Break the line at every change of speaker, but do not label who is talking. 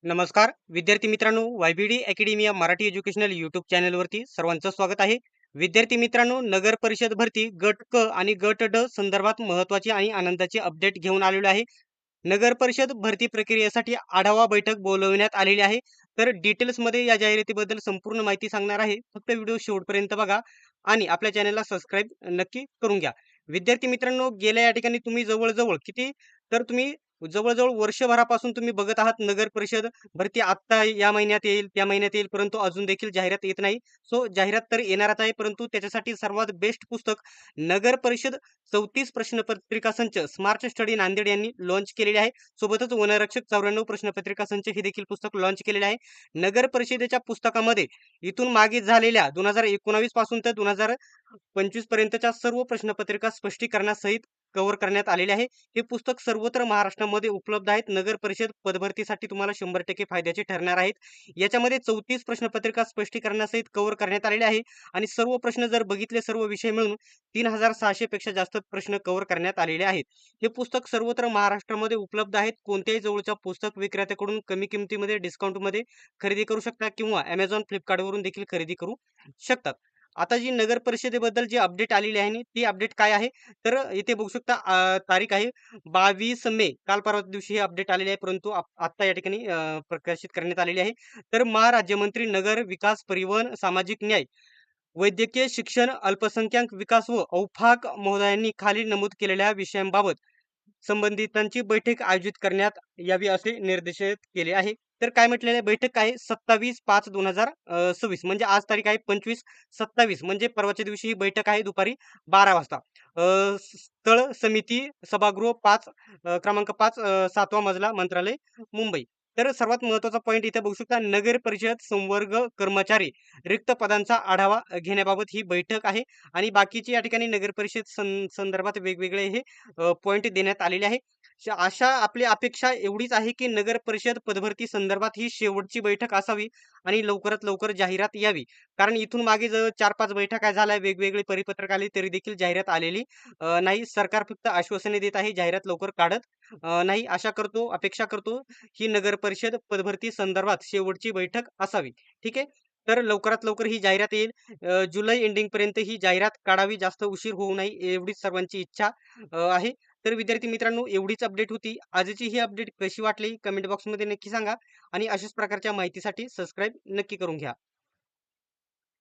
नमस्कार विद्यार्थी मित्रांनो, वायबीडी अकॅडमी मराठी एज्युकेशनल यूट्यूब चॅनलवरती सर्वांचं स्वागत आहे. विद्यार्थी मित्रांनो, नगर परिषद भरती गट क आणि गट ड संदर्भात महत्त्वाची आणि आनंदाची अपडेट घेऊन आलेलो आहे. नगर परिषद भरती प्रक्रियेसाठी आढावा बैठक बोलवण्यात आलेली आहे. तर डिटेल्समध्ये या जाहिरातीबद्दल संपूर्ण माहिती सांगणार आहे. फक्त व्हिडिओ शेवटपर्यंत बघा आणि आपल्या चॅनलला सबस्क्राईब नक्की करून घ्या. विद्यार्थी मित्रांनो, गेल्या या ठिकाणी तुम्ही जवळ-जवळ किती तर तुम्ही जवळ-जवळ वर्षभरापासून तुम्ही बघत आहात नगर परिषद भरती आत्ता या महिन्यात येईल, त्या महिन्यात येईल, परंतु अजून देखील जाहिरात येत नाही. सो जाहिरात तर येणारच आहे, परंतु त्याच्यासाठी सर्वात बेस्ट पुस्तक नगर परिषद 34 प्रश्नपत्रिका संच स्मार्ट स्टडी नांदेड यांनी लॉन्च केलेले आहे. सोबतच वनरक्षक 94 प्रश्नपत्रिका संच हे देखील पुस्तक लॉन्च केलेले आहे. नगर परिषदेच्या पुस्तकामध्ये इथून मागे झालेल्या 2019 पासून तर 2025 पर्यंतच्या सर्व प्रश्नपत्रिका स्पष्टीकरणासहित कव्हर करण्यात आलेले आहे. हे पुस्तक सर्वत्र महाराष्ट्रामध्ये उपलब्ध आहेत. नगर परिषद पदभरतीसाठी तुम्हाला 100% फायद्याचे ठरणार आहेत. याच्यामध्ये 34 प्रश्नपत्रिका स्पष्टीकरणासहित कव्हर करण्यात आलेले आहे आणि सर्व प्रश्न जर बघितले सर्व विषय मिळून 3600 पेक्षा जास्त प्रश्न कव्हर करण्यात आलेले आहेत. हे पुस्तक सर्वत्र महाराष्ट्रामध्ये उपलब्ध आहेत. कोणत्याही जवळच्या पुस्तक विक्रेत्याकडून कमी किमतीमध्ये डिस्काउंटमध्ये खरेदी करू शकता किंवा Amazon, Flipkartवरून देखील खरेदी करू शकतात. आता जी नगर परिषदेबद्दल जी अपडेट आलेली आहे ती अपडेट काय आहे? तर इथे बघू शकता तारीख आहे 22 मे. काल परवा दिवशी हे अपडेट आलेले आहे, परंतु आत्ता या ठिकाणी प्रकाशित करण्यात आलेली आहे. तर महाराज्यमंत्री नगर विकास, परिवहन, सामाजिक न्याय, वैद्यकीय शिक्षण, अल्पसंख्याक विकास व औफाक महोदयांनी खाली नमूद केलेल्या विषयांबाबत संबंधितांची बैठक आयोजित करण्यात यावी असे निर्देशित केले आहे. तर काय म्हटलेलं आहे, बैठक आहे 27/5/2026 म्हणजे आज तारीख आहे 25/27 म्हणजे परवाच्या दिवशी ही बैठक आहे दुपारी 12 वाजता. स्थळ समिती सभागृह 5 क्रमांक 5 7वा मजला मंत्रालय मुंबई. तर सर्वात महत्त्वाचा पॉइंट इथे बघू शकता, नगर परिषद संवर्ग कर्मचारी रिक्त पदांचा आढावा घेण्याबाबत ही बैठक आहे आणि बाकीची या ठिकाणी नगर परिषद संदर्भात वेगवेगळे हे पॉइंट देण्यात आलेले आहे. अशा आपली अपेक्षा एवढीच आहे, की नगर परिषद पदभरती संदर्भात ही शेवटची बैठक असावी आणि लवकरात लवकर जाहिरात यावी. कारण इथून मागे जर 4-5 बैठका झाल्या, वेगवेगळे परिपत्रक आले, तरी देखील जाहिरात आलेली नाही. सरकार फक्त आश्वासने देत आहे, जाहिरात लवकर काढत नाही. आशा करतो, अपेक्षा करतो, ही नगर परिषद पदभरती संदर्भात शेवटची बैठक असावी. ठीक आहे. तर लवकरात लवकर ही जाहिरात येईल. जुलै एंडिंगपर्यंत ही जाहिरात काढावी, जास्त उशीर होऊ नये एवढीच सर्वांची इच्छा आहे. तर विद्यार्थी मित्रांनो, एवढीच अपडेट होती. आजची ही अपडेट कशी वाटली कमेंट बॉक्समध्ये नक्की सांगा आणि अशाच प्रकारच्या माहितीसाठी सबस्क्राईब नक्की करून घ्या.